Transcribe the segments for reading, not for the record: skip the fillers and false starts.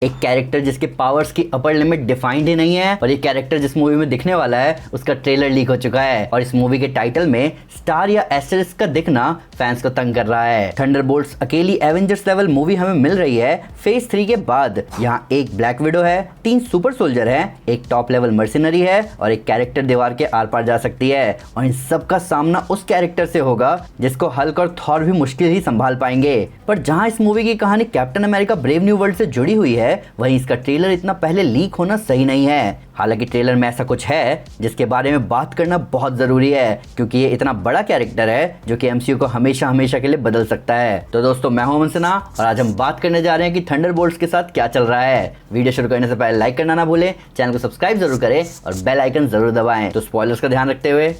एक कैरेक्टर जिसके पावर्स की अपर लिमिट डिफाइंड ही नहीं है और ये कैरेक्टर जिस मूवी में दिखने वाला है उसका ट्रेलर लीक हो चुका है और इस मूवी के टाइटल में स्टार या एस्टेरिस्क का दिखना फैंस को तंग कर रहा है। थंडरबोल्ट्स अकेली एवेंजर्स लेवल मूवी हमें मिल रही है फेज 3 के बाद। यहाँ एक ब्लैक विडो है, 3 सुपर सोल्जर है, एक टॉप लेवल मर्सिनरी है और एक कैरेक्टर दीवार के आर पार जा सकती है और इन सब का सामना उस कैरेक्टर से होगा जिसको हल्क और थॉर भी मुश्किल ही संभाल पाएंगे। पर जहाँ इस मूवी की कहानी captain America brave new world से जुड़ी हुई है वहीं इसका ट्रेलर इतना पहले लीक होना सही नहीं है। हालांकि ट्रेलर में ऐसा कुछ है जिसके बारे में बात करना बहुत जरूरी है क्योंकि ये इतना बड़ा कैरेक्टर है जो कि एमसीयू को हमेशा हमेशा के लिए बदल सकता है। तो दोस्तों मैं हूं अमन सिन्हा और आज हम बात करने जा रहे हैं कि थंडरबोल्ट्स के साथ क्या चल रहा है। वीडियो शुरू करने से पहले लाइक करना ना भूलें, चैनल को सब्सक्राइब जरूर करें और बेल आइकन जरूर दबाएं। तो स्पॉयलर्स का ध्यान रखते हुए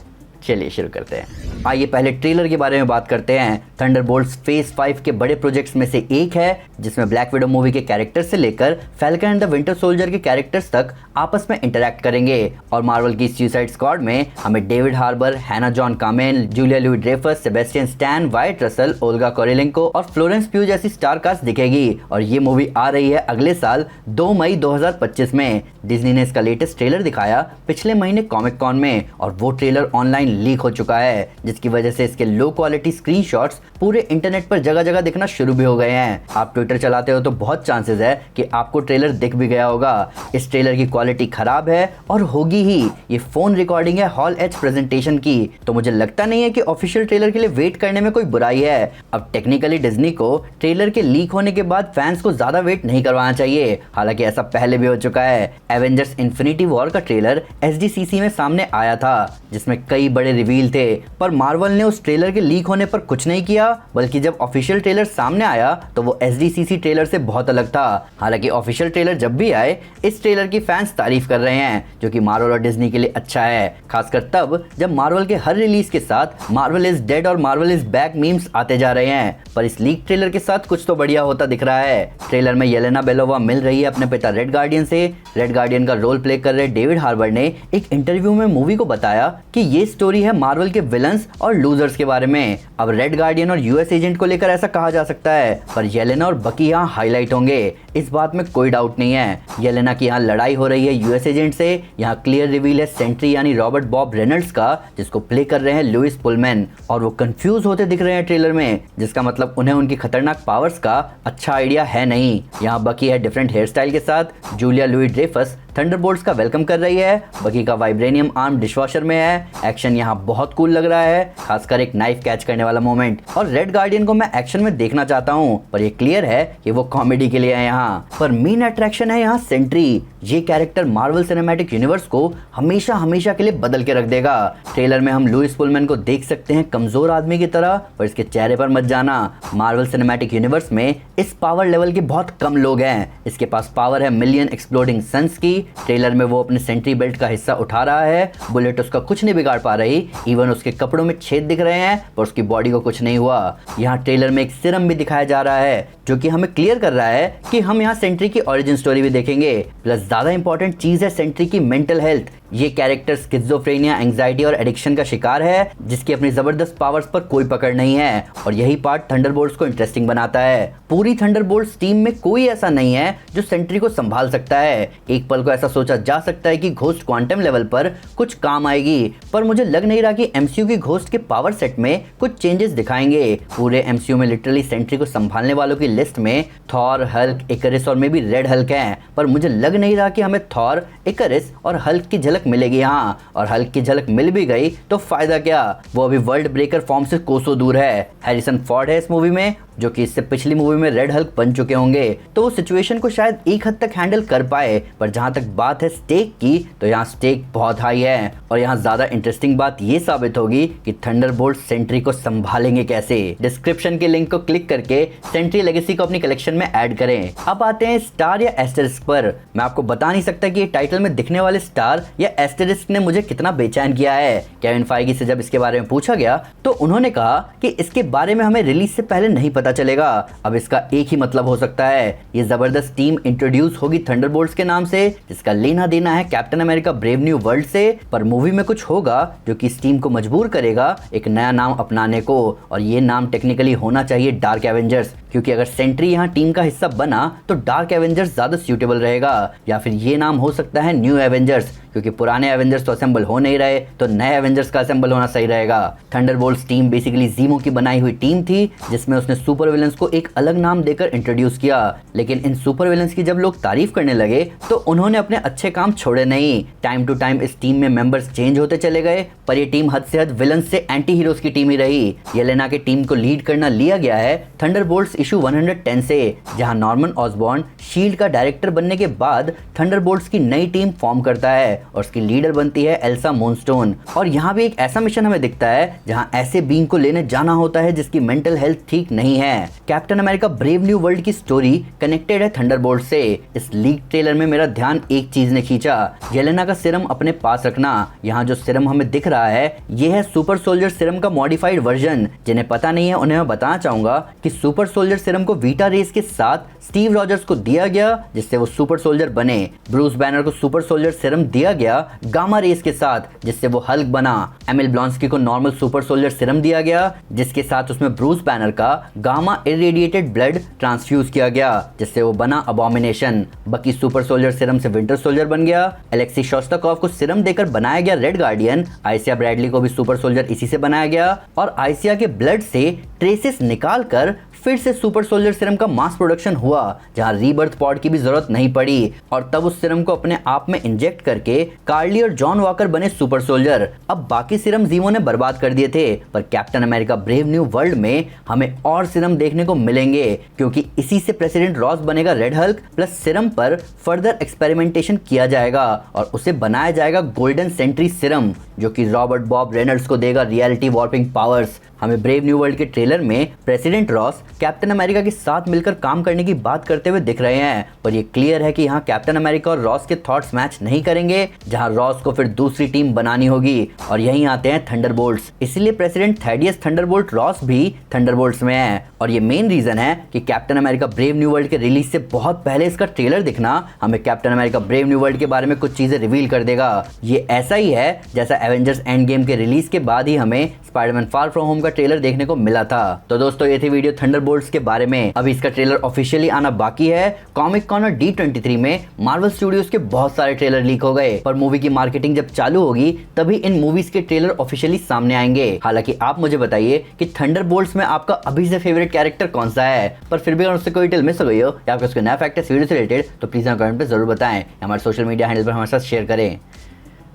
चलिए शुरू करते हैं। आइए पहले ट्रेलर के बारे में बात करते हैं। थंडरबोल्ट्स फेज 5 के बड़े प्रोजेक्ट्स में से एक है जिसमें ब्लैक विडो मूवी के कैरेक्टर से लेकर falcon and the winter soldier के कैरेक्टर्स तक आपस में इंटरैक्ट करेंगे और मार्वल की सुसाइड स्क्वाड में हमें David Harbour, Hannah John Kamen, Julia Louis Dreyfus, Sebastian Stan, Wyatt Russell, Olga Kurylenko और फ्लोरेंस प्यू जैसी स्टार कास्ट दिखेगी और ये मूवी आ रही है अगले साल 2 मई 2025 में। डिज्नी ने इसका लेटेस्ट ट्रेलर दिखाया पिछले महीने कॉमिक कॉन में और वो ट्रेलर ऑनलाइन लीक हो चुका है जिसकी वजह से इसके लो क्वालिटी स्क्रीनशॉट्स पूरे इंटरनेट पर जगह जगह दिखना शुरू भी हो गए हैं। आप ट्विटर चलाते हो तो बहुत चांसेस है कि आपको ट्रेलर दिख भी गया होगा। इस ट्रेलर की क्वालिटी खराब है और होगी ही। ये फोन रिकॉर्डिंग है हॉल एच प्रेजेंटेशन की, तो मुझे लगता नहीं है कि ऑफिशियल ट्रेलर के लिए वेट करने में कोई बुराई है। अब टेक्निकली डिज्नी को ट्रेलर के लीक होने के बाद फैंस को ज्यादा वेट नहीं करवाना चाहिए, हालांकि ऐसा पहले भी हो चुका है। एवेंजर्स इन्फिनिटी वॉर का ट्रेलर एसडीसीसी में सामने आया था जिसमें कई बड़े रिवील थे, पर मार्वल ने उस ट्रेलर के लीक होने पर कुछ नहीं किया, बल्कि जब ऑफिशियल ट्रेलर सामने आया तो वो एसडीसीसी ट्रेलर से बहुत अलग था। हालांकि ऑफिशियल ट्रेलर जब भी आए इस ट्रेलर की फैंस तारीफ कर रहे हैं जो कि मार्वल और डिज्नी के लिए अच्छा है, खासकर तब जब मार्वल के हर रिलीज के साथ मार्वल इज डेड और मार्वल इज बैक मीम्स आते जा रहे हैं। पर इस लीक ट्रेलर के साथ कुछ तो बढ़िया होता दिख रहा है। ट्रेलर में येलेना बेलोवा मिल रही है अपने पिता रेड गार्डियन से। रेड गार्डियन का रोल प्ले कर रहे डेविड हार्बर ने एक इंटरव्यू में मूवी को बताया कि ये स्टोरी है मार्वल के विलन्स और लूजर्स के बारे में। अब रेड गार्डियन और यूएस एजेंट को लेकर ऐसा कहा जा सकता है, पर येलेना और बकी यहाँ हाईलाइट होंगे, इस बात में कोई डाउट नहीं है। येलेना की यहाँ लड़ाई हो रही है यूएस एजेंट से। यहाँ क्लियर रिवील है सेंट्री यानी रॉबर्ट बॉब रेनल्ड्स का, जिसको प्ले कर रहे हैं लुइस पुलमैन, और वो कंफ्यूज होते दिख रहे हैं ट्रेलर में, जिसका मतलब उन्हें उनकी खतरनाक पावर्स का अच्छा आइडिया है नहीं। यहाँ बकी है डिफरेंट हेयर स्टाइल के साथ। जूलिया लुई ड्रेफस थंडरबोल्ट्स का वेलकम कर रही है। बकी का वाइब्रेनियम आर्म डिशवॉशर में है। एक्शन यहाँ बहुत कूल लग रहा है, खासकर एक नाइफ कैच करने वाला मोमेंट। और रेड गार्डियन को मैं एक्शन में देखना चाहता हूँ, पर ये क्लियर है कि वो कॉमेडी के लिए है यहाँ। पर मेन अट्रैक्शन है यहाँ सेंट्री। ये कैरेक्टर मार्वल सिनेमैटिक यूनिवर्स को हमेशा हमेशा के लिए बदल के रख देगा। ट्रेलर में हम लुइस पुलमैन को देख सकते हैं कमजोर आदमी की तरह, पर इसके चेहरे पर मत जाना। मार्वल सिनेमैटिक यूनिवर्स में इस पावर लेवल के बहुत कम लोग हैं। इसके पास पावर है मिलियन एक्सप्लोडिंग सन्स की। ट्रेलर में वो अपने सेंट्री बेल्ट का हिस्सा उठा रहा है, बुलेट उसका कुछ नहीं बिगाड़ पा रही। इवन उसके कपड़ों में छेद दिख रहे हैं पर उसकी बॉडी को कुछ नहीं हुआ। यहाँ ट्रेलर में एक सिरम भी दिखाया जा रहा है जो कि हमें क्लियर कर रहा है कि हम यहाँ सेंट्री की ओरिजिन स्टोरी भी देखेंगे। प्लस ज्यादा इंपॉर्टेंट चीज है सेंट्री की मेंटल हेल्थ। ये कैरेक्टर स्किज़ोफ्रेनिया, एंजाइटी और एडिक्शन का शिकार है जिसकी अपनी जबरदस्त पावर्स पर कोई पकड़ नहीं है, और यही पार्ट थंडरबोल्ट्स को इंटरेस्टिंग बनाता है। पूरी थंडरबोल्ट्स टीम में कोई ऐसा नहीं है जो सेंट्री को संभाल सकता है। एक पल को ऐसा सोचा जा सकता है कि घोस्ट क्वांटम लेवल पर कुछ काम आएगी, पर मुझे लग नहीं रहा कि एमसीयू की घोस्ट के पावर सेट में कुछ चेंजेस दिखाएंगे। पूरे एमसीयू में लिटरली सेंट्री को संभालने वालों की लिस्ट में थॉर, हल्क, इकरिस और मे बी रेड हल्क हैं, पर मुझे लग नहीं रहा कि हमें थॉर, इकरिस और हल्क की झलक मिलेगी यहाँ। और हल्क की झलक मिल भी गई तो फायदा क्या, वो अभी वर्ल्ड ब्रेकर फॉर्म से कोसों दूर है। हैरिसन फोर्ड है इस मूवी में जो कि इससे पिछली मूवी में रेड हल्क बन चुके होंगे, तो वो सिचुएशन को शायद एक हद तक हैंडल कर पाए। पर जहां तक बात है स्टेक की, तो यहाँ स्टेक बहुत हाई है और यहाँ ज्यादा इंटरेस्टिंग बात ये साबित होगी कि थंडरबोल्ट सेंट्री को संभालेंगे कैसे। डिस्क्रिप्शन के लिंक को क्लिक करके सेंट्री लेगेसी को अपनी कलेक्शन में ऐड करें। अब आते हैं स्टार या एस्टेरिस्क पर। मैं आपको बता नहीं सकता कि ये टाइटल में दिखने वाले स्टार या एस्टेरिस्क ने मुझे कितना बेचैन किया है। केविन फाइगी से जब इसके बारे में पूछा गया तो उन्होंने कहा कि इसके बारे में हमें रिलीज से पहले नहीं पता चलेगा। अब इसका एक ही मतलब हो सकता है, ये जबरदस्त टीम इंट्रोड्यूस होगी थंडरबोल्ट्स के नाम से, जिसका लेना देना है captain America brave new world से। पर मूवी में कुछ होगा जो कि इस टीम को मजबूर करेगा एक नया नाम अपनाने को, और ये नाम टेक्निकली होना चाहिए डार्क एवेंजर्स, क्योंकि अगर सेंट्री यहाँ टीम का हिस्सा बना तो डार्क एवेंजर्स ज्यादा सूटेबल रहेगा, या फिर ये नाम हो सकता है न्यू एवेंजर्स, क्योंकि पुराने एवेंजर्स तो असेंबल हो नहीं रहे, तो नए एवेंजर्स का असेंबल होना सही रहेगा। थंडरबोल्ट्स टीम बेसिकली ज़ीमो की बनाई हुई टीम थी, जिसमें उसने सुपर विलन्स को एक अलग नाम देकर इंट्रोड्यूस किया। लेकिन इन सुपर विलन्स की जब लोग तारीफ करने लगे तो उन्होंने अपने अच्छे काम छोड़े नहीं। टाइम टू टाइम इस टीम में मेंबर्स चेंज होते चले गए, पर ये टीम हद से हद विलन्स से एंटी हीरोज की टीम ही रही। येलेना के टीम को लीड करना लिया गया है थंडरबोल्ट्स इशू 110 से, जहां नॉर्मन ऑसबॉर्न शील्ड का डायरेक्टर बनने के बाद थंडरबोल्ट्स की नई टीम फॉर्म करता है और उसकी लीडर बनती है एल्सा मूनस्टोन। और यहाँ भी एक ऐसा मिशन हमें दिखता है जहां ऐसे बीइंग को लेने जाना होता है जिसकी मेंटल हेल्थ ठीक नहीं है। Captain America brave new world की स्टोरी कनेक्टेड है थंडरबोल्ट से। इस लीक ट्रेलर में मेरा ध्यान एक चीज ने खींचा, येलेना का सीरम अपने पास रखना। यहाँ जो सीरम हमें दिख रहा है ये है सुपर सोल्जर सीरम का मॉडिफाइड वर्जन। जिन्हें पता नहीं है उन्हें मैं बताना चाहूंगा कि सुपर सोल्जर सीरम को वीटा रेस के साथ स्टीव रॉजर्स को दिया गया जिससे वो सुपर सोल्जर बने। ब्रूस बैनर को सुपर सोल्जर सीरम दिया गया गामा रेस के साथ जिससे वो हल्क बना। एमिल ब्लॉन्स्की को नॉर्मल सुपर सोल्जर सीरम दिया गया जिसके साथ उसमें ब्रूस बैनर का गामा इरेडिएटेड ब्लड ट्रांसफ्यूज किया गया जिससे वो बना अबॉमिनेशन। बकी सुपर सोल्जर सीरम से विंटर सोल्जर बन गया। एलेक्सी शोस्ताकोव को सीरम देकर बनाया गया रेड गार्डियन। आइसिया ब्रैडली को भी सुपर सोल्जर इसी से बनाया गया और आइसिया के ब्लड से ट्रेसेस निकाल कर फिर से सुपर सोल्जर सीरम का मास प्रोडक्शन हुआ जहां रीबर्थ पॉड की भी जरूरत नहीं पड़ी और तब उस सीरम को अपने आप में इंजेक्ट करके कार्ली और जॉन वॉकर बने सुपर सोल्जर। अब बाकी सीरम ज़ीमो ने बर्बाद कर दिए थे, पर captain America brave new world में हमें और सीरम देखने को मिलेंगे क्योंकि इसी से प्रेसिडेंट रॉस बनेगा रेड हल्क। प्लस सीरम पर फर्दर एक्सपेरिमेंटेशन किया जाएगा और उसे बनाया जाएगा गोल्डन सेंट्री सीरम जो कि रॉबर्ट बॉब रेनल्ड्स को देगा रियलिटी वॉर्पिंग पावर्स। हमें ब्रेव न्यू वर्ल्ड के ट्रेलर में प्रेसिडेंट रॉस कैप्टन अमेरिका के साथ मिलकर काम करने की बात करते हुए दिख रहे हैं, पर ये क्लियर है कि यहाँ कैप्टन अमेरिका और रॉस के थॉट्स मैच नहीं करेंगे, जहाँ रॉस को फिर दूसरी टीम बनानी होगी और यहीं आते हैं थंडरबोल्ट्स। इसलिए प्रेसिडेंट थैडियस थंडरबोल्ट रॉस भी थंडरबोल्ट्स में है और ये मेन रीजन है कि captain America brave new world के रिलीज से बहुत पहले इसका ट्रेलर दिखना हमें captain America brave new world के बारे में कुछ चीजें रिवील कर देगा। ये ऐसा ही है जैसा एवेंजर्स एंड गेम के रिलीज के बाद ही हमें स्पाइडरमैन फार फ्रॉम होम का ट्रेलर देखने को मिला था। तो दोस्तों ये थी वीडियो थंडरबोल्ट्स के बारे में। अभी इसका ट्रेलर ऑफिशियली आना बाकी है। कॉमिक कॉन और D23 में मार्वल स्टूडियोज के बहुत सारे ट्रेलर लीक हो गए, पर मूवी की मार्केटिंग जब चालू होगी तभी इन मूवीज के ट्रेलर ऑफिशियली सामने आएंगे। हालांकि आप मुझे बताइए कि थंडरबोल्ट्स में आपका अभी से फेवरेट कैरेक्टर कौन सा है, पर फिर भी अगर उससे कोई डिटेल मिस हो गई हो या आपको उसके नया फैक्ट है वीडियो से रिलेटेड तो प्लीज हमें कमेंट पे जरूर बताएं। हमारे सोशल मीडिया हैंडल पर हमारे साथ शेयर करें,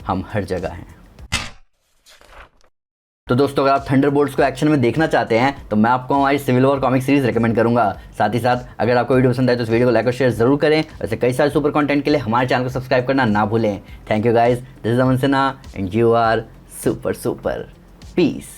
हम हर जगह हैं। तो दोस्तों अगर आप थंडरबोल्ट्स को एक्शन में देखना चाहते हैं तो मैं आपको हमारी civil war comic series recommend करूंगा। साथ ही साथ अगर आपको वीडियो पसंद आए तो इस वीडियो को लाइक और शेयर जरूर करें। वैसे कई सारे सुपर कंटेंट के लिए हमारे चैनल को सब्सक्राइब करना ना भूलें। Thank you guys, this is Aman Sinha and you are super super. Piece.